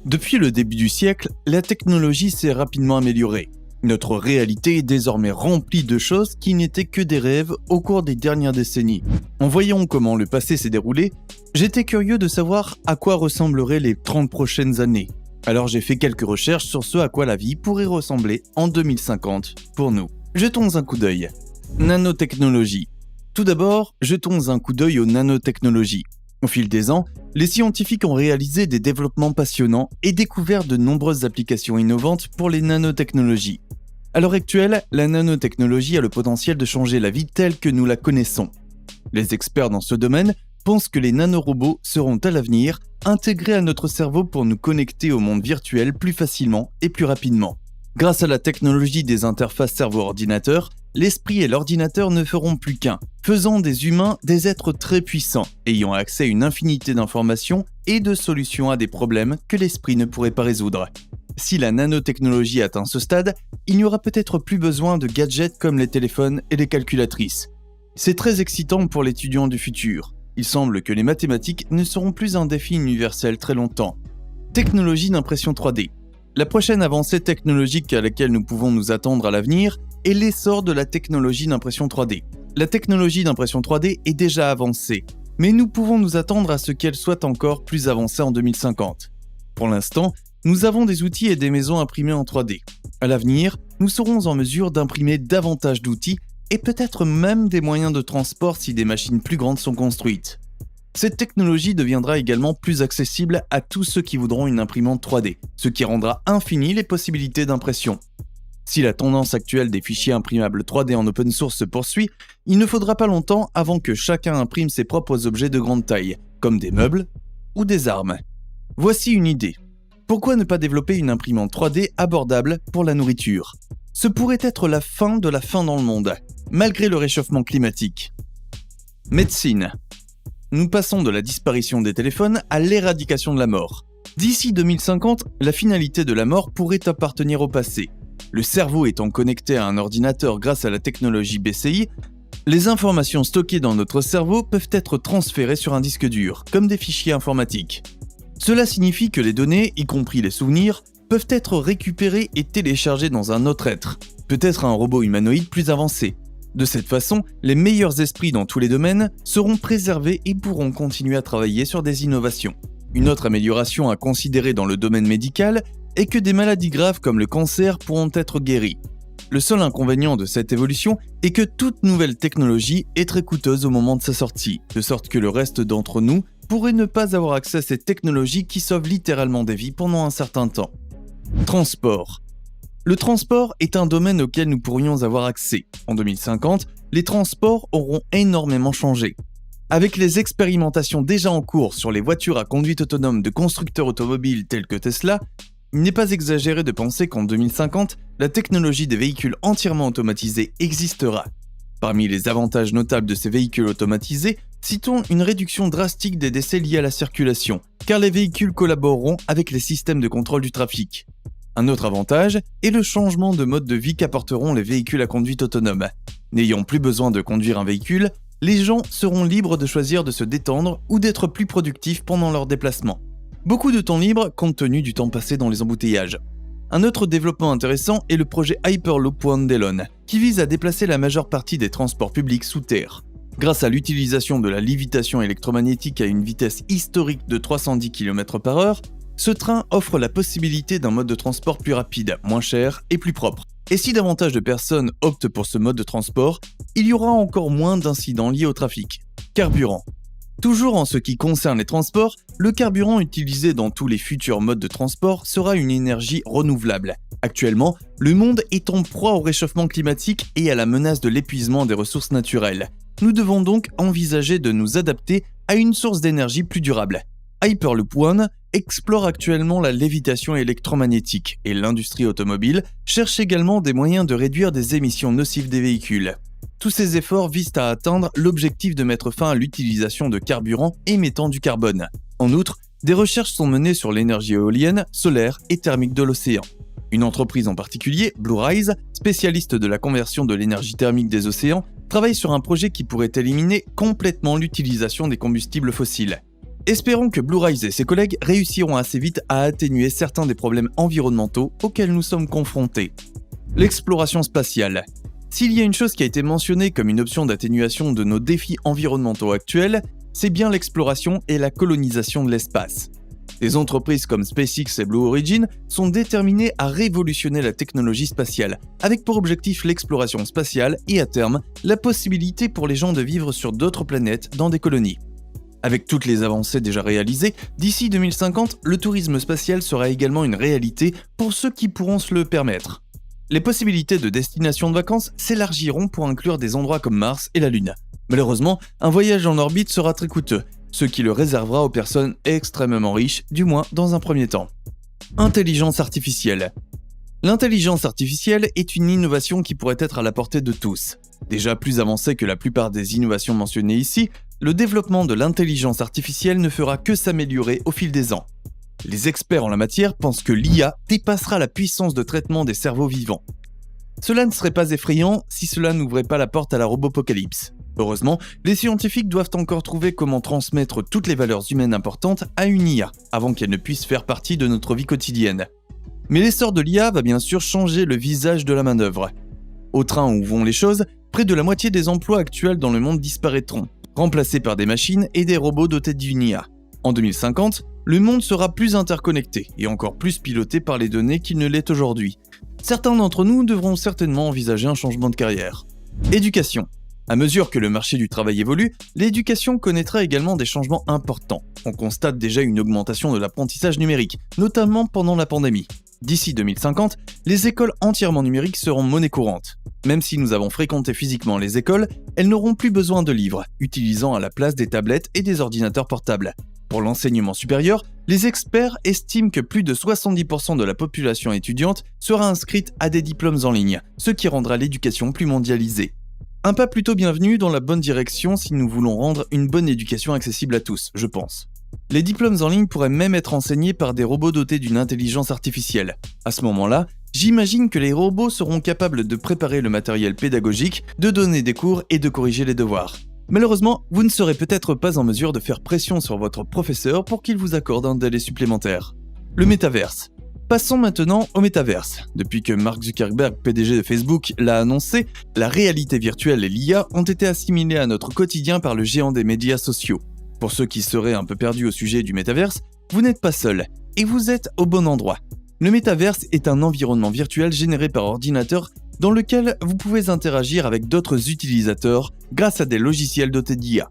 Depuis le début du siècle, la technologie s'est rapidement améliorée. Notre réalité est désormais remplie de choses qui n'étaient que des rêves au cours des dernières décennies. En voyant comment le passé s'est déroulé, j'étais curieux de savoir à quoi ressembleraient les 30 prochaines années. Alors j'ai fait quelques recherches sur ce à quoi la vie pourrait ressembler en 2050 pour nous. Jetons un coup d'œil. Nanotechnologie. Tout d'abord, jetons un coup d'œil aux nanotechnologies. Au fil des ans, les scientifiques ont réalisé des développements passionnants et découvert de nombreuses applications innovantes pour les nanotechnologies. À l'heure actuelle, la nanotechnologie a le potentiel de changer la vie telle que nous la connaissons. Les experts dans ce domaine pensent que les nanorobots seront à l'avenir intégrés à notre cerveau pour nous connecter au monde virtuel plus facilement et plus rapidement. Grâce à la technologie des interfaces cerveau-ordinateur, l'esprit et l'ordinateur ne feront plus qu'un, faisant des humains des êtres très puissants, ayant accès à une infinité d'informations et de solutions à des problèmes que l'esprit ne pourrait pas résoudre. Si la nanotechnologie atteint ce stade, il n'y aura peut-être plus besoin de gadgets comme les téléphones et les calculatrices. C'est très excitant pour l'étudiant du futur. Il semble que les mathématiques ne seront plus un défi universel très longtemps. Technologie d'impression 3D. La prochaine avancée technologique à laquelle nous pouvons nous attendre à l'avenir est l'essor de la technologie d'impression 3D. La technologie d'impression 3D est déjà avancée, mais nous pouvons nous attendre à ce qu'elle soit encore plus avancée en 2050. Pour l'instant, nous avons des outils et des maisons imprimées en 3D. À l'avenir, nous serons en mesure d'imprimer davantage d'outils et peut-être même des moyens de transport si des machines plus grandes sont construites. Cette technologie deviendra également plus accessible à tous ceux qui voudront une imprimante 3D, ce qui rendra infinies les possibilités d'impression. Si la tendance actuelle des fichiers imprimables 3D en open source se poursuit, il ne faudra pas longtemps avant que chacun imprime ses propres objets de grande taille, comme des meubles ou des armes. Voici une idée. Pourquoi ne pas développer une imprimante 3D abordable pour la nourriture ? Ce pourrait être la fin de la faim dans le monde, malgré le réchauffement climatique. Médecine. Nous passons de la disparition des téléphones à l'éradication de la mort. D'ici 2050, la finalité de la mort pourrait appartenir au passé. Le cerveau étant connecté à un ordinateur grâce à la technologie BCI, les informations stockées dans notre cerveau peuvent être transférées sur un disque dur, comme des fichiers informatiques. Cela signifie que les données, y compris les souvenirs, peuvent être récupérées et téléchargées dans un autre être, peut-être un robot humanoïde plus avancé. De cette façon, les meilleurs esprits dans tous les domaines seront préservés et pourront continuer à travailler sur des innovations. Une autre amélioration à considérer dans le domaine médical est que des maladies graves comme le cancer pourront être guéries. Le seul inconvénient de cette évolution est que toute nouvelle technologie est très coûteuse au moment de sa sortie, de sorte que le reste d'entre nous pourrait ne pas avoir accès à cette technologie qui sauve littéralement des vies pendant un certain temps. Transport. Le transport est un domaine auquel nous pourrions avoir accès. En 2050, les transports auront énormément changé. Avec les expérimentations déjà en cours sur les voitures à conduite autonome de constructeurs automobiles tels que Tesla, il n'est pas exagéré de penser qu'en 2050, la technologie des véhicules entièrement automatisés existera. Parmi les avantages notables de ces véhicules automatisés, citons une réduction drastique des décès liés à la circulation, car les véhicules collaboreront avec les systèmes de contrôle du trafic. Un autre avantage est le changement de mode de vie qu'apporteront les véhicules à conduite autonome. N'ayant plus besoin de conduire un véhicule, les gens seront libres de choisir de se détendre ou d'être plus productifs pendant leur déplacement. Beaucoup de temps libre compte tenu du temps passé dans les embouteillages. Un autre développement intéressant est le projet Hyperloop One Delon, qui vise à déplacer la majeure partie des transports publics sous terre. Grâce à l'utilisation de la lévitation électromagnétique à une vitesse historique de 310 km/h, ce train offre la possibilité d'un mode de transport plus rapide, moins cher et plus propre. Et si davantage de personnes optent pour ce mode de transport, il y aura encore moins d'incidents liés au trafic. Carburant. Toujours en ce qui concerne les transports, le carburant utilisé dans tous les futurs modes de transport sera une énergie renouvelable. Actuellement, le monde est en proie au réchauffement climatique et à la menace de l'épuisement des ressources naturelles. Nous devons donc envisager de nous adapter à une source d'énergie plus durable. Hyperloop One explore actuellement la lévitation électromagnétique et l'industrie automobile cherche également des moyens de réduire des émissions nocives des véhicules. Tous ces efforts visent à atteindre l'objectif de mettre fin à l'utilisation de carburants émettant du carbone. En outre, des recherches sont menées sur l'énergie éolienne, solaire et thermique de l'océan. Une entreprise en particulier, Blue Rise, spécialiste de la conversion de l'énergie thermique des océans, travaille sur un projet qui pourrait éliminer complètement l'utilisation des combustibles fossiles. Espérons que Blue Rise et ses collègues réussiront assez vite à atténuer certains des problèmes environnementaux auxquels nous sommes confrontés. L'exploration spatiale. S'il y a une chose qui a été mentionnée comme une option d'atténuation de nos défis environnementaux actuels, c'est bien l'exploration et la colonisation de l'espace. Des entreprises comme SpaceX et Blue Origin sont déterminées à révolutionner la technologie spatiale, avec pour objectif l'exploration spatiale et à terme, la possibilité pour les gens de vivre sur d'autres planètes dans des colonies. Avec toutes les avancées déjà réalisées, d'ici 2050, le tourisme spatial sera également une réalité pour ceux qui pourront se le permettre. Les possibilités de destination de vacances s'élargiront pour inclure des endroits comme Mars et la Lune. Malheureusement, un voyage en orbite sera très coûteux, ce qui le réservera aux personnes extrêmement riches, du moins dans un premier temps. Intelligence artificielle. L'intelligence artificielle est une innovation qui pourrait être à la portée de tous. Déjà plus avancée que la plupart des innovations mentionnées ici, le développement de l'intelligence artificielle ne fera que s'améliorer au fil des ans. Les experts en la matière pensent que l'IA dépassera la puissance de traitement des cerveaux vivants. Cela ne serait pas effrayant si cela n'ouvrait pas la porte à la robopocalypse. Heureusement, les scientifiques doivent encore trouver comment transmettre toutes les valeurs humaines importantes à une IA avant qu'elle ne puisse faire partie de notre vie quotidienne. Mais l'essor de l'IA va bien sûr changer le visage de la main-d'œuvre. Au train où vont les choses, près de la moitié des emplois actuels dans le monde disparaîtront, remplacés par des machines et des robots dotés d'une IA. En 2050, le monde sera plus interconnecté et encore plus piloté par les données qu'il ne l'est aujourd'hui. Certains d'entre nous devront certainement envisager un changement de carrière. Éducation. À mesure que le marché du travail évolue, l'éducation connaîtra également des changements importants. On constate déjà une augmentation de l'apprentissage numérique, notamment pendant la pandémie. D'ici 2050, les écoles entièrement numériques seront monnaie courante. Même si nous avons fréquenté physiquement les écoles, elles n'auront plus besoin de livres, utilisant à la place des tablettes et des ordinateurs portables. Pour l'enseignement supérieur, les experts estiment que plus de 70% de la population étudiante sera inscrite à des diplômes en ligne, ce qui rendra l'éducation plus mondialisée. Un pas plutôt bienvenu dans la bonne direction si nous voulons rendre une bonne éducation accessible à tous, je pense. Les diplômes en ligne pourraient même être enseignés par des robots dotés d'une intelligence artificielle. À ce moment-là, j'imagine que les robots seront capables de préparer le matériel pédagogique, de donner des cours et de corriger les devoirs. Malheureusement, vous ne serez peut-être pas en mesure de faire pression sur votre professeur pour qu'il vous accorde un délai supplémentaire. Le métaverse. Passons maintenant au métaverse. Depuis que Mark Zuckerberg, PDG de Facebook, l'a annoncé, la réalité virtuelle et l'IA ont été assimilées à notre quotidien par le géant des médias sociaux. Pour ceux qui seraient un peu perdus au sujet du métaverse, vous n'êtes pas seul, et vous êtes au bon endroit. Le métaverse est un environnement virtuel généré par ordinateur dans lequel vous pouvez interagir avec d'autres utilisateurs grâce à des logiciels dotés d'IA.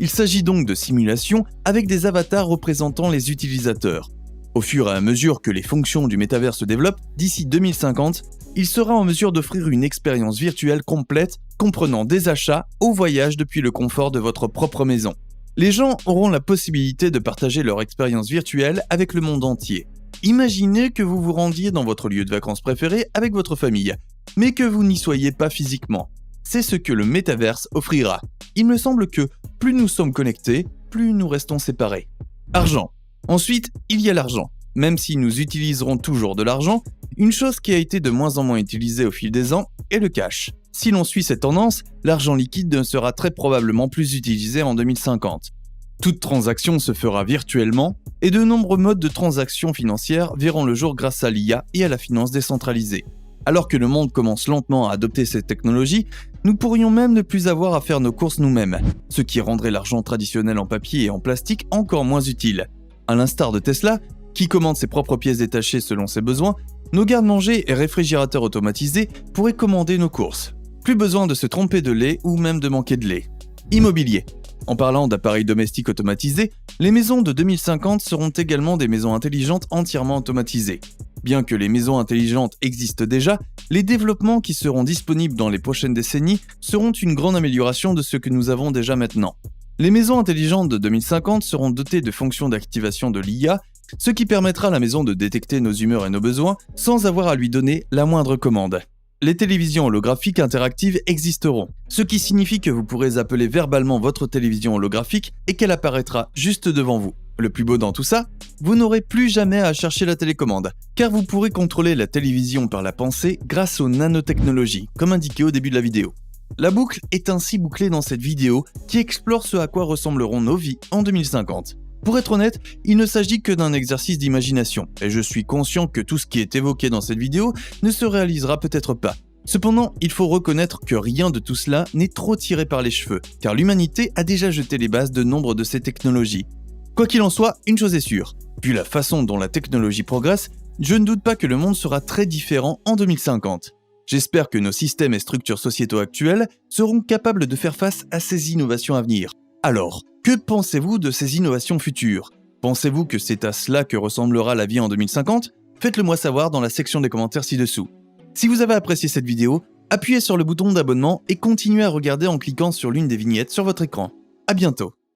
Il s'agit donc de simulations avec des avatars représentant les utilisateurs. Au fur et à mesure que les fonctions du métavers se développent, d'ici 2050, il sera en mesure d'offrir une expérience virtuelle complète comprenant des achats au voyage depuis le confort de votre propre maison. Les gens auront la possibilité de partager leur expérience virtuelle avec le monde entier. Imaginez que vous vous rendiez dans votre lieu de vacances préféré avec votre famille, mais que vous n'y soyez pas physiquement. C'est ce que le métaverse offrira. Il me semble que plus nous sommes connectés, plus nous restons séparés. Argent. Ensuite, il y a l'argent. Même si nous utiliserons toujours de l'argent, une chose qui a été de moins en moins utilisée au fil des ans est le cash. Si l'on suit cette tendance, l'argent liquide sera très probablement plus utilisé en 2050. Toute transaction se fera virtuellement et de nombreux modes de transactions financières verront le jour grâce à l'IA et à la finance décentralisée. Alors que le monde commence lentement à adopter ces technologies, nous pourrions même ne plus avoir à faire nos courses nous-mêmes, ce qui rendrait l'argent traditionnel en papier et en plastique encore moins utile. À l'instar de Tesla, qui commande ses propres pièces détachées selon ses besoins, nos garde-manger et réfrigérateurs automatisés pourraient commander nos courses. Plus besoin de se tromper de lait ou même de manquer de lait. Immobilier. En parlant d'appareils domestiques automatisés, les maisons de 2050 seront également des maisons intelligentes entièrement automatisées. Bien que les maisons intelligentes existent déjà, les développements qui seront disponibles dans les prochaines décennies seront une grande amélioration de ce que nous avons déjà maintenant. Les maisons intelligentes de 2050 seront dotées de fonctions d'activation de l'IA, ce qui permettra à la maison de détecter nos humeurs et nos besoins sans avoir à lui donner la moindre commande. Les télévisions holographiques interactives existeront, ce qui signifie que vous pourrez appeler verbalement votre télévision holographique et qu'elle apparaîtra juste devant vous. Le plus beau dans tout ça, vous n'aurez plus jamais à chercher la télécommande, car vous pourrez contrôler la télévision par la pensée grâce aux nanotechnologies, comme indiqué au début de la vidéo. La boucle est ainsi bouclée dans cette vidéo qui explore ce à quoi ressembleront nos vies en 2050. Pour être honnête, il ne s'agit que d'un exercice d'imagination, et je suis conscient que tout ce qui est évoqué dans cette vidéo ne se réalisera peut-être pas. Cependant, il faut reconnaître que rien de tout cela n'est trop tiré par les cheveux, car l'humanité a déjà jeté les bases de nombre de ces technologies. Quoi qu'il en soit, une chose est sûre, vu la façon dont la technologie progresse, je ne doute pas que le monde sera très différent en 2050. J'espère que nos systèmes et structures sociétaux actuels seront capables de faire face à ces innovations à venir. Alors, que pensez-vous de ces innovations futures ? Pensez-vous que c'est à cela que ressemblera la vie en 2050 ? Faites-le moi savoir dans la section des commentaires ci-dessous. Si vous avez apprécié cette vidéo, appuyez sur le bouton d'abonnement et continuez à regarder en cliquant sur l'une des vignettes sur votre écran. À bientôt.